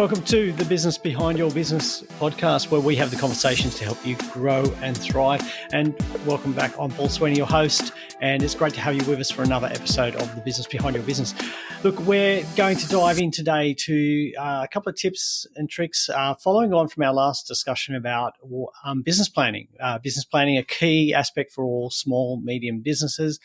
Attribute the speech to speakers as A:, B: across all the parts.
A: Welcome to the Business Behind Your Business podcast, where we have the conversations to help you grow and thrive. And welcome back. I'm Paul Sweeney, your host, and it's great to have you with us for another episode of the Business Behind Your Business. Look, we're going to dive in today to a couple of tips and tricks following on from our last discussion about business planning. Business planning, a key aspect for all small, medium businesses,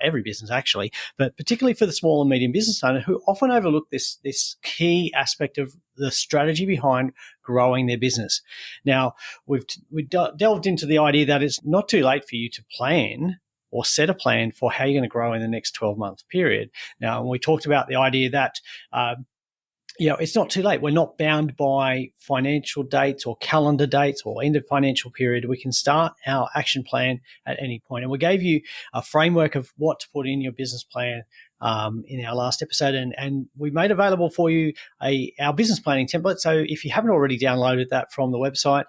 A: every business actually, but particularly for the small and medium business owner who often overlook this key aspect of the strategy behind growing their business. Now, we've delved into the idea that it's not too late for you to plan or set a plan for how you're going to grow in the next 12-month period. Now, we talked about the idea that it's not too late. We're not bound by financial dates or calendar dates or end of financial period. We can start our action plan at any point. And we gave you a framework of what to put in your business plan in our last episode, and we made available for you our business planning template. So if you haven't already downloaded that from the website,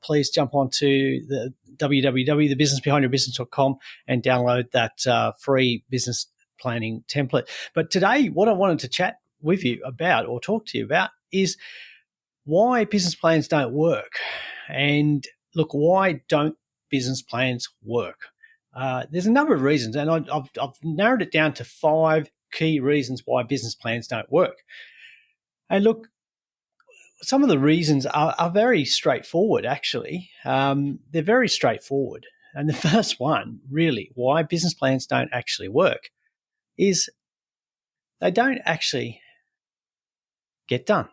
A: please jump onto the www.thebusinessbehindyourbusiness.com and download that free business planning template. But today, what I wanted to chat with you about or talk to you about is why business plans don't work. And look, why don't business plans work? There's a number of reasons, and I've narrowed it down to 5 key reasons why business plans don't work. And look, some of the reasons are very straightforward, actually. They're very straightforward. And the first one, really, why business plans don't actually work is they don't actually get done.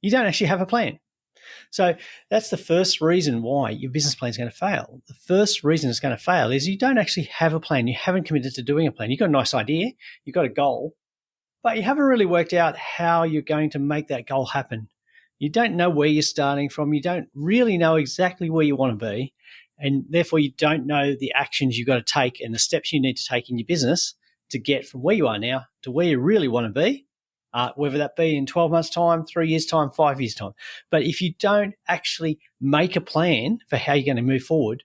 A: You don't actually have a plan. So that's the first reason why your business plan is going to fail. The first reason it's going to fail is you don't actually have a plan. You haven't committed to doing a plan. You've got a nice idea. You've got a goal, but you haven't really worked out how you're going to make that goal happen. You don't know where you're starting from. You don't really know exactly where you want to be, and therefore you don't know the actions you've got to take and the steps you need to take in your business to get from where you are now to where you really want to be. Whether that be in 12 months' time, 3 years' time, 5 years' time. But if you don't actually make a plan for how you're going to move forward,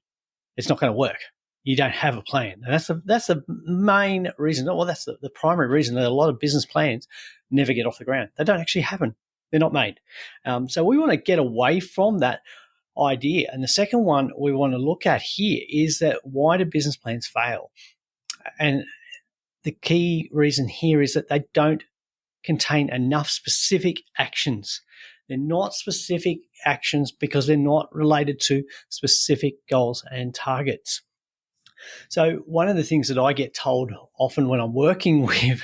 A: it's not going to work. You don't have a plan. And that's the main reason. Well, that's the primary reason that a lot of business plans never get off the ground. They don't actually happen. They're not made. So we want to get away from that idea. And the second one we want to look at here is that why do business plans fail? And the key reason here is that they don't contain enough specific actions. They're not specific actions because they're not related to specific goals and targets. So one of the things that I get told often when I'm working with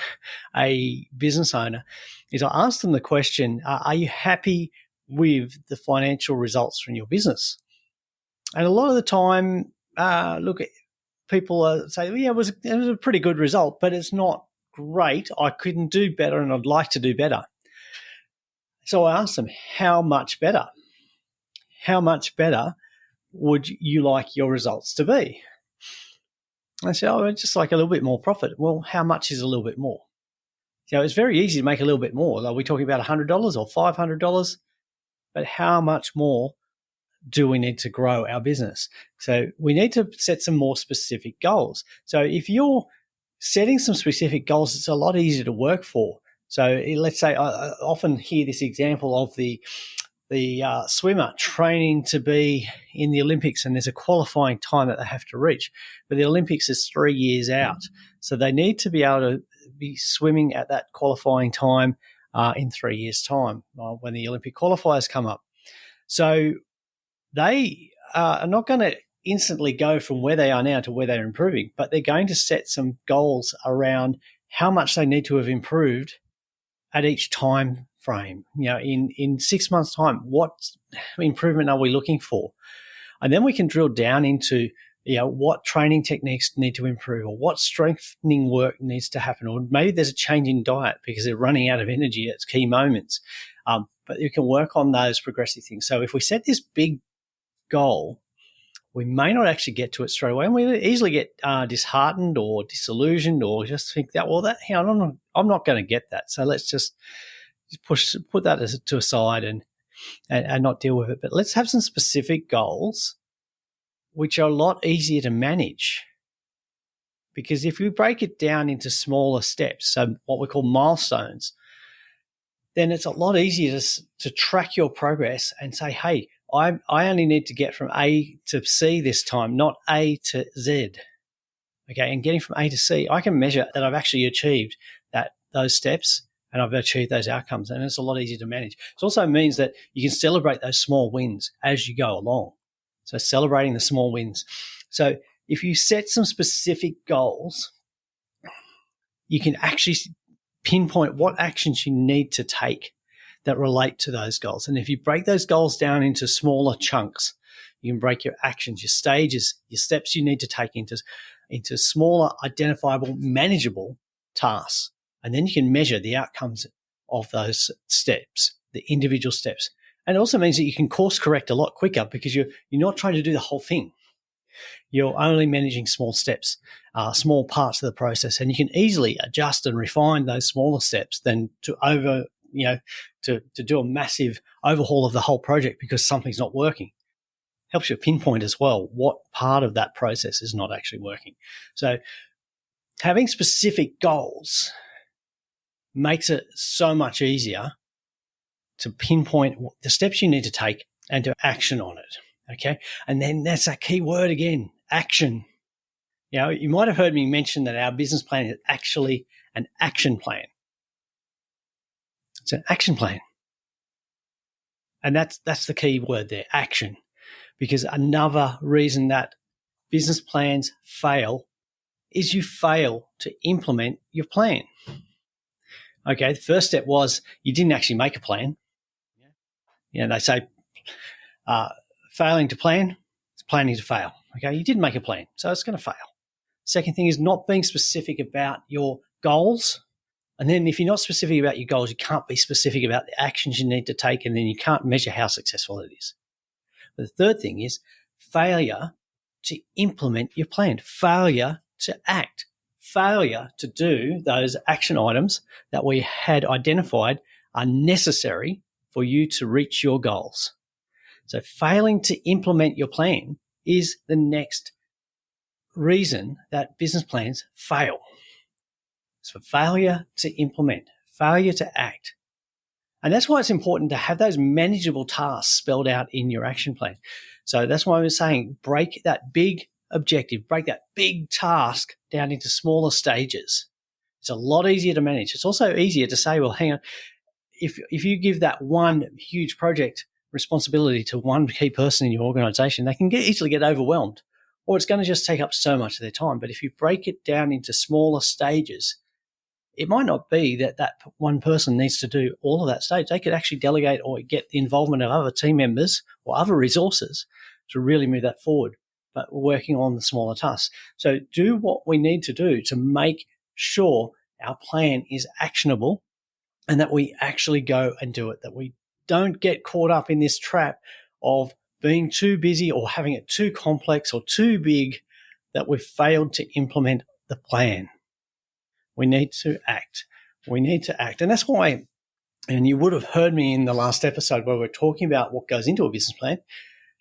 A: a business owner is I ask them the question, are you happy with the financial results from your business? And a lot of the time, people say, yeah, it was a pretty good result, but it's not great. I couldn't do better and I'd like to do better. So I asked them, how much better? How much better would you like your results to be? I said, I'd just like a little bit more profit. Well, how much is a little bit more? So it's very easy to make a little bit more. Are we talking about $100 or $500? But how much more do we need to grow our business? So we need to set some more specific goals. So if you're setting some specific goals, it's a lot easier to work for. So let's say I often hear this example of the swimmer training to be in the Olympics, and there's a qualifying time that they have to reach. But the Olympics is 3 years out. So they need to be able to be swimming at that qualifying time in 3 years' time when the Olympic qualifiers come up. So they are not going to instantly go from where they are now to where they're improving, but they're going to set some goals around how much they need to have improved at each time frame. In 6 months' time, what improvement are we looking for? And then we can drill down into what training techniques need to improve, or what strengthening work needs to happen, or maybe there's a change in diet because they're running out of energy at key moments. But you can work on those progressive things. So if we set this big goal, we may not actually get to it straight away, and we easily get disheartened or disillusioned, or just think that, I'm not going to get that. So let's just put that to a side and not deal with it. But let's have some specific goals, which are a lot easier to manage. Because if we break it down into smaller steps, so what we call milestones, then it's a lot easier to track your progress and say, hey, I only need to get from A to C this time, not A to Z. Okay, and getting from A to C, I can measure that I've actually achieved those steps and I've achieved those outcomes, and it's a lot easier to manage. It also means that you can celebrate those small wins as you go along. So celebrating the small wins. So if you set some specific goals, you can actually pinpoint what actions you need to take that relate to those goals. And if you break those goals down into smaller chunks, you can break your actions, your stages, your steps you need to take into smaller, identifiable, manageable tasks. And then you can measure the outcomes of those steps, the individual steps. And it also means that you can course correct a lot quicker because you're not trying to do the whole thing. You're only managing small steps, small parts of the process, and you can easily adjust and refine those smaller steps than to do a massive overhaul of the whole project because something's not working. Helps you pinpoint as well what part of that process is not actually working. So having specific goals makes it so much easier to pinpoint the steps you need to take and to action on it. Okay. And then that's that key word again, action. You might have heard me mention that our business plan is actually an action plan. It's an action plan. And that's the key word there, action. Because another reason that business plans fail is you fail to implement your plan. Okay, the first step was you didn't actually make a plan. They say failing to plan is planning to fail. Okay, you didn't make a plan, so it's going to fail. Second thing is not being specific about your goals. And then if you're not specific about your goals, you can't be specific about the actions you need to take, and then you can't measure how successful it is. But the third thing is failure to implement your plan, failure to act, failure to do those action items that we had identified are necessary for you to reach your goals. So failing to implement your plan is the next reason that business plans fail. It's for failure to implement, failure to act. And that's why it's important to have those manageable tasks spelled out in your action plan. So that's why I was saying break that big objective, break that big task down into smaller stages. It's a lot easier to manage. It's also easier to say, well, hang on, if you give that one huge project responsibility to one key person in your organization, they can easily get overwhelmed, or it's going to just take up so much of their time. But if you break it down into smaller stages, it might not be that one person needs to do all of that stage. They could actually delegate or get the involvement of other team members or other resources to really move that forward. But we're working on the smaller tasks. So do what we need to do to make sure our plan is actionable and that we actually go and do it, that we don't get caught up in this trap of being too busy or having it too complex or too big that we've failed to implement the plan. We need to act. We need to act. And that's why, and you would have heard me in the last episode where we're talking about what goes into a business plan,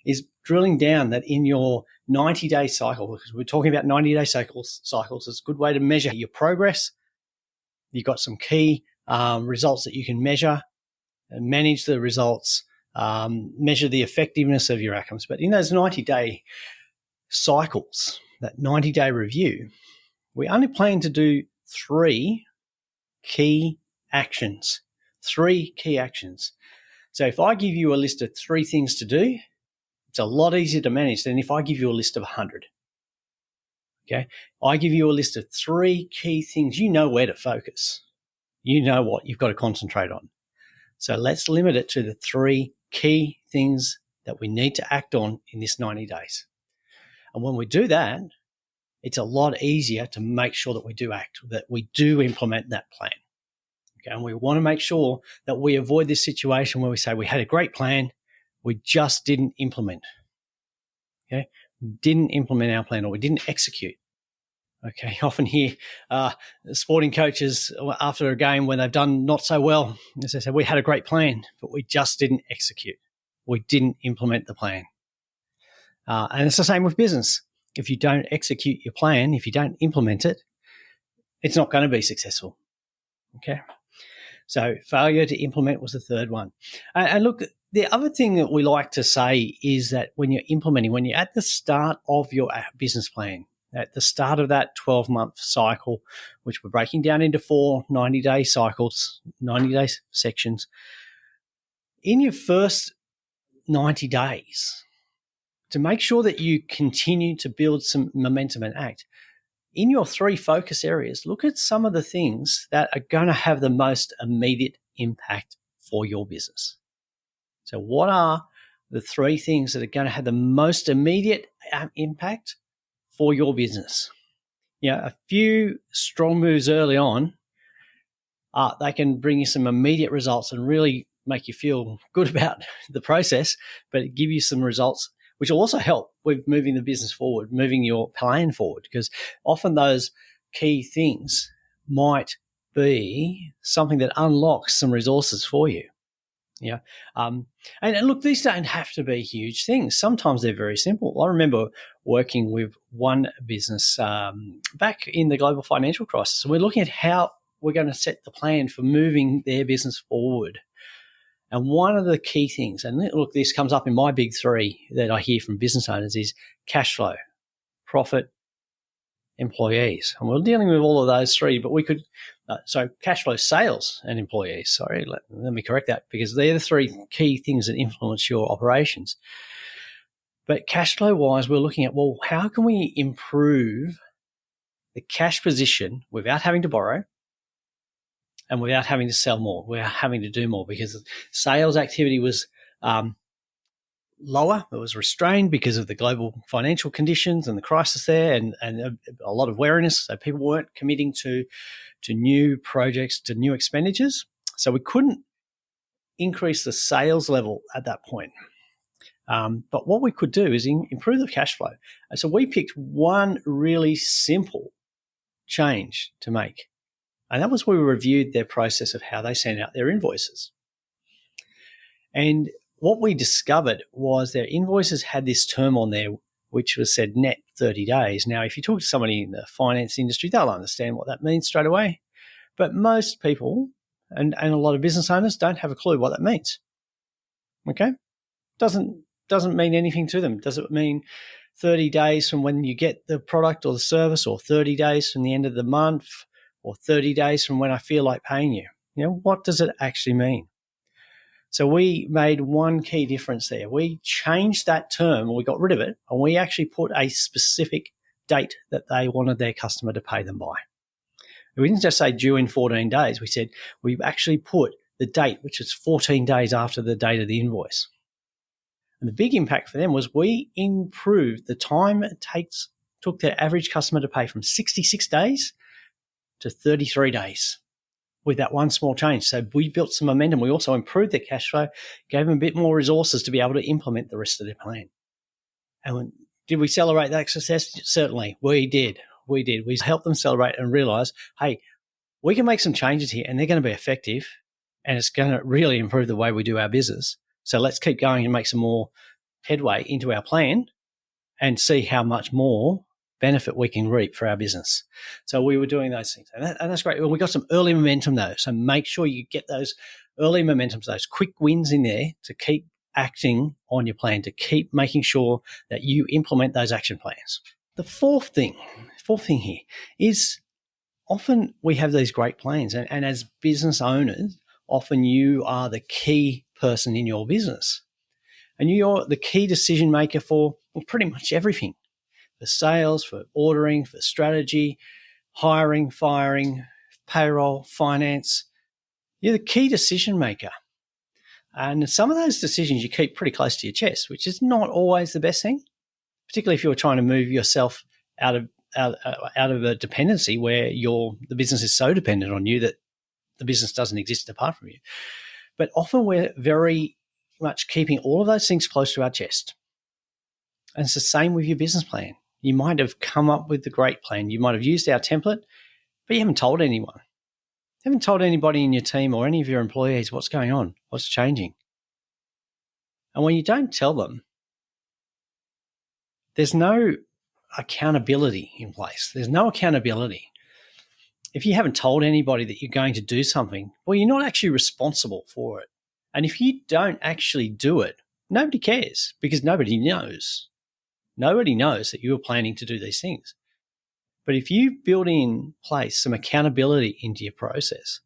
A: is drilling down that in your 90-day cycle, because we're talking about 90-day cycles. It's a good way to measure your progress. You've got some key results that you can measure and manage the results, measure the effectiveness of your outcomes. But in those 90-day cycles, that 90-day review, we only plan to do three key actions. So if I give you a list of 3 things to do, it's a lot easier to manage than if I give you a list of 100. Okay? I give you a list of 3 key things. You know where to focus. You know what you've got to concentrate on. So let's limit it to the 3 key things that we need to act on in this 90 days. And when we do that, it's a lot easier to make sure that we do act, that we do implement that plan. Okay? And we want to make sure that we avoid this situation where we say we had a great plan, we just didn't implement. Okay? We didn't implement our plan, or we didn't execute. Okay, I often hear sporting coaches after a game when they've done not so well, as they say, we had a great plan, but we just didn't execute. We didn't implement the plan. And it's the same with business. If you don't execute your plan, if you don't implement it, it's not going to be successful. Okay. So failure to implement was the third one. And look, the other thing that we like to say is that when you're implementing, when you're at the start of your business plan, at the start of that 12-month cycle, which we're breaking down into 4 90-day cycles, 90-day sections, in your first 90 days, to make sure that you continue to build some momentum and act, in your 3 focus areas, look at some of the things that are going to have the most immediate impact for your business. So what are the 3 things that are going to have the most immediate impact for your business? A few strong moves early on, they can bring you some immediate results and really make you feel good about the process, but give you some results which will also help with moving the business forward, moving your plan forward, because often those key things might be something that unlocks some resources for you. And look, these don't have to be huge things. Sometimes they're very simple. I remember working with one business back in the global financial crisis, and we're looking at how we're going to set the plan for moving their business forward. And one of the key things, and look, this comes up in my big 3 that I hear from business owners, is cash flow, profit, employees. And we're dealing with all of those 3, but we could, so cash flow, sales, and employees. Sorry, let me correct that, because they're the 3 key things that influence your operations. But cash flow wise, we're looking at, well, how can we improve the cash position without having to borrow and without having to sell more, without having to do more, because sales activity was lower. It was restrained because of the global financial conditions and the crisis there, and a lot of wariness. So people weren't committing to new projects, to new expenditures. So we couldn't increase the sales level at that point. But what we could do is improve the cash flow. And so we picked one really simple change to make. And that was we reviewed their process of how they sent out their invoices. And what we discovered was their invoices had this term on there which was said net 30 days. Now, if you talk to somebody in the finance industry, they'll understand what that means straight away. But most people and a lot of business owners don't have a clue what that means. Okay? Doesn't mean anything to them. Does it mean 30 days from when you get the product or the service, or 30 days from the end of the month, or 30 days from when I feel like paying you? What does it actually mean? So we made one key difference there. We changed that term, or we got rid of it, and we actually put a specific date that they wanted their customer to pay them by. We didn't just say due in 14 days. We said we actually put the date, which is 14 days after the date of the invoice. And the big impact for them was we improved the time it took their average customer to pay from 66 days to 33 days with that one small change. So we built some momentum. We also improved their cash flow, gave them a bit more resources to be able to implement the rest of their plan. And did we celebrate that success? Certainly, we did. We helped them celebrate and realize, hey, we can make some changes here and they're going to be effective, and it's going to really improve the way we do our business. So let's keep going and make some more headway into our plan and see how much more benefit we can reap for our business. So we were doing those things. And that's great. Well, we got some early momentum though. So make sure you get those early momentums, those quick wins in there to keep acting on your plan, to keep making sure that you implement those action plans. The fourth thing here is often we have these great plans, and as business owners, often you are the key person in your business. And you're the key decision maker for pretty much everything. For sales, for ordering, for strategy, hiring, firing, payroll, finance. You're the key decision maker. And some of those decisions you keep pretty close to your chest, which is not always the best thing, particularly if you're trying to move yourself out of a dependency where the business is so dependent on you that the business doesn't exist apart from you. But often we're very much keeping all of those things close to our chest. And it's the same with your business plan. You might have come up with the great plan. You might have used our template, but you haven't told anyone. You haven't told anybody in your team or any of your employees what's going on, what's changing. And when you don't tell them, there's no accountability in place. There's no accountability. if you haven't told anybody that you're going to do something, well, you're not actually responsible for it. And if you don't actually do it, nobody cares because nobody knows. Nobody knows that you're planning to do these things. But if you build in place some accountability into your process,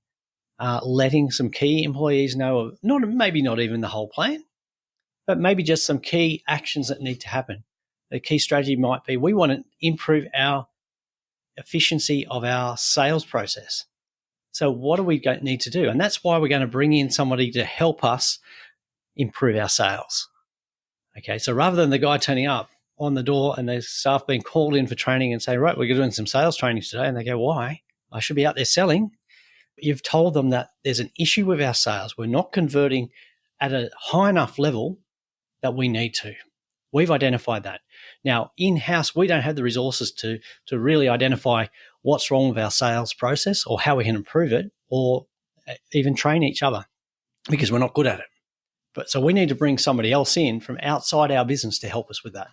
A: letting some key employees know of maybe not even the whole plan, but maybe just some key actions that need to happen. The key strategy might be we want to improve our efficiency of our sales process. So what do we need to do? And that's why we're going to bring in somebody to help us improve our sales. Okay, so rather than the guy turning up on the door and the staff being called in for training and say, right, we're doing some sales training today. And they go, why? I should be out there selling. You've told them that there's an issue with our sales. We're not converting at a high enough level that we need to. We've identified that. Now, in-house, we don't have the resources to really identify what's wrong with our sales process or how we can improve it or even train each other because we're not good at it. So we need to bring somebody else in from outside our business to help us with that.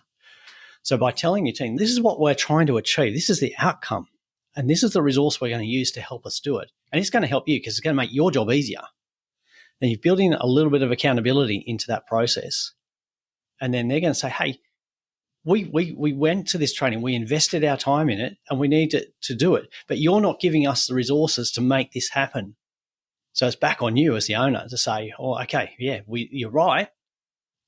A: So by telling your team, this is what we're trying to achieve, this is the outcome, and this is the resource we're going to use to help us do it. And it's going to help you because it's going to make your job easier. Then you've built in a little bit of accountability into that process. And then they're going to say, hey, we went to this training, we invested our time in it, and we need to do it. But you're not giving us the resources to make this happen. So it's back on you as the owner to say, oh, okay, yeah, you're right.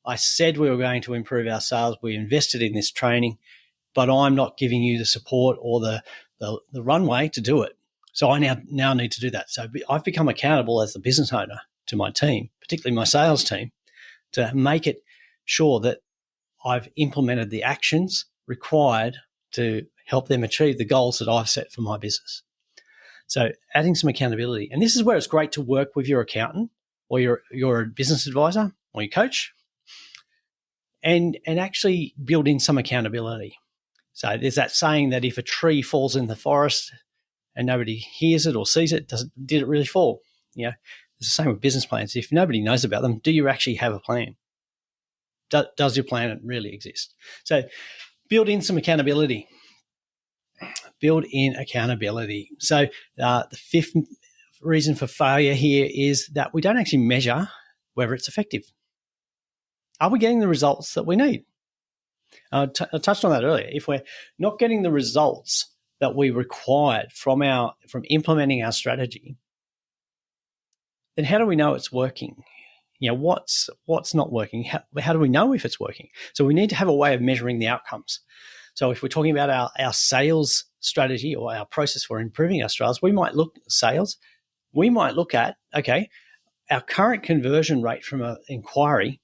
A: I said we were going to improve our sales. We invested in this training, but I'm not giving you the support or the runway to do it. So I now need to do that. So I've become accountable as the business owner to my team, particularly my sales team, to make it sure that I've implemented the actions required to help them achieve the goals that I've set for my business. So adding some accountability. And this is where it's great to work with your accountant or your business advisor or your coach and actually build in some accountability. So there's that saying that if a tree falls in the forest and nobody hears it or sees it, did it really fall? You know, it's the same with business plans. If nobody knows about them, do you actually have a plan? Does your plan really exist? So build in some accountability. Build in accountability. So the fifth reason for failure here is that we don't actually measure whether it's effective. Are we getting the results that we need? I touched on that earlier. If we're not getting the results that we required from implementing our strategy, then how do we know it's working? You know, what's not working? How do we know if it's working? So we need to have a way of measuring the outcomes. So if we're talking about our sales strategy or our process for improving our sales, we might look at sales. We might look at, okay, our current conversion rate from an inquiry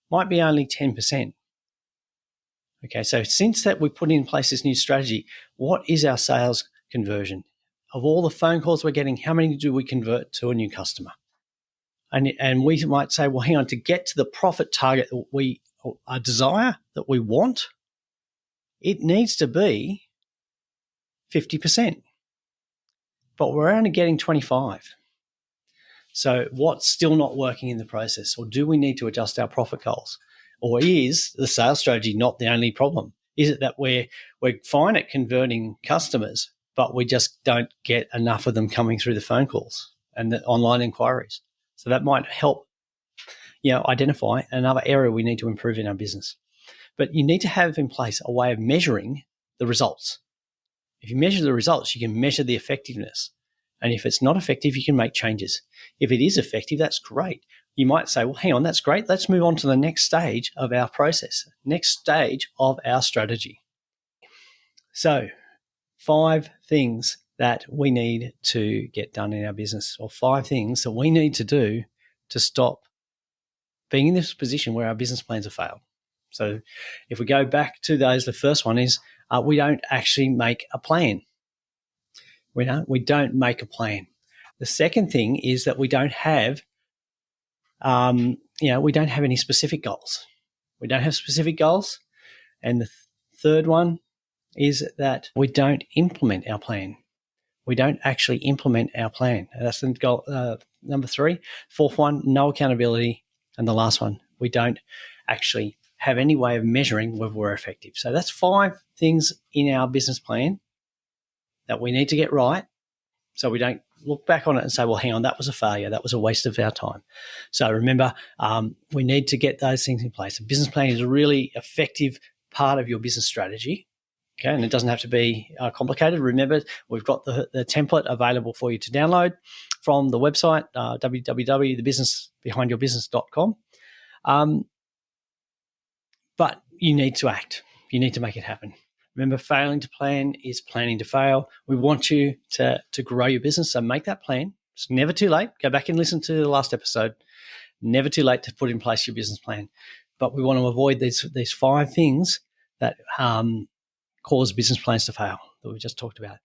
A: might be only 10%. Okay, so since that we put in place this new strategy, what is our sales conversion? Of all the phone calls we're getting, how many do we convert to a new customer? And we might say, well, hang on, to get to the profit target that we desire, that we want, it needs to be 50%. But we're only getting 25. So what's still not working in the process? Or do we need to adjust our profit goals? Or is the sales strategy not the only problem? Is it that we're fine at converting customers, but we just don't get enough of them coming through the phone calls and the online inquiries? So that might help, identify another area we need to improve in our business. But you need to have in place a way of measuring the results. If you measure the results, you can measure the effectiveness. And if it's not effective, you can make changes. If it is effective, that's great. You might say, well, hang on, that's great. Let's move on to the next stage of our process, next stage of our strategy. So 5 things that we need to get done in our business, or 5 things that we need to do to stop being in this position where our business plans have failed. So if we go back to those, the first one is we don't actually make a plan. We don't make a plan. The second thing is that we don't have, we don't have any specific goals. We don't have specific goals. And the third one is that we don't implement our plan. We don't actually implement our plan. That's the goal, number 3. Fourth one, no accountability. And the last one, we don't actually have any way of measuring whether we're effective. So that's 5 things in our business plan that we need to get right so we don't look back on it and say, well, hang on, that was a failure. That was a waste of our time. So remember, we need to get those things in place. A business plan is a really effective part of your business strategy. Okay, and it doesn't have to be complicated. Remember, we've got the template available for you to download from the website, www.thebusinessbehindyourbusiness.com. But you need to act. You need to make it happen. Remember, failing to plan is planning to fail. We want you to grow your business, so make that plan. It's never too late. Go back and listen to the last episode. Never too late to put in place your business plan. But we want to avoid these 5 things that cause business plans to fail that we just talked about.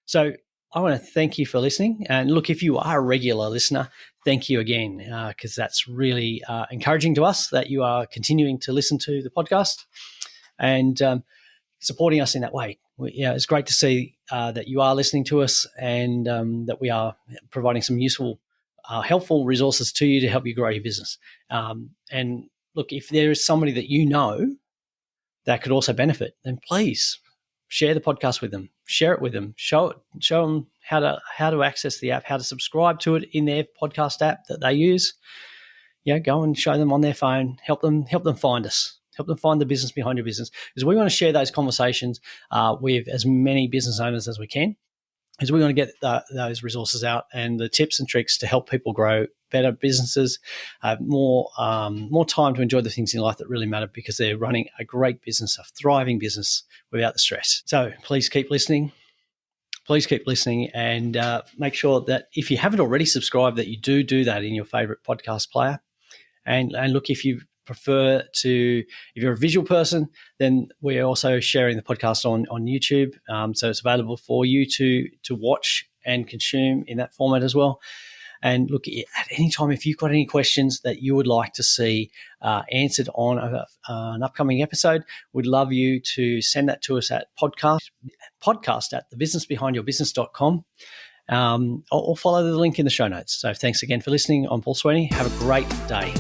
A: So I want to thank you for listening. And look, if you are a regular listener, thank you again, because that's really encouraging to us that you are continuing to listen to the podcast and supporting us in that way. It's great to see that you are listening to us and that we are providing some useful, helpful resources to you to help you grow your business. And look, if there is somebody that you know that could also benefit, then please share the podcast with them, share it with them, show them how to access the app, how to subscribe to it in their podcast app that they use. Go and show them on their phone, help them find us, help them find the business behind your business, because we want to share those conversations with as many business owners as we can, because we want to get those resources out and the tips and tricks to help people grow better businesses, more time to enjoy the things in life that really matter, because they're running a great business, a thriving business without the stress. So please keep listening. Please keep listening, and make sure that if you haven't already subscribed, that you do that in your favorite podcast player. And look, if you prefer to, if you're a visual person, then we're also sharing the podcast on YouTube. So it's available for you to watch and consume in that format as well. And look, at any time, if you've got any questions that you would like to see answered on an upcoming episode, we'd love you to send that to us at podcast at thebusinessbehindyourbusiness.com, or follow the link in the show notes. So thanks again for listening. I'm Paul Sweeney. Have a great day.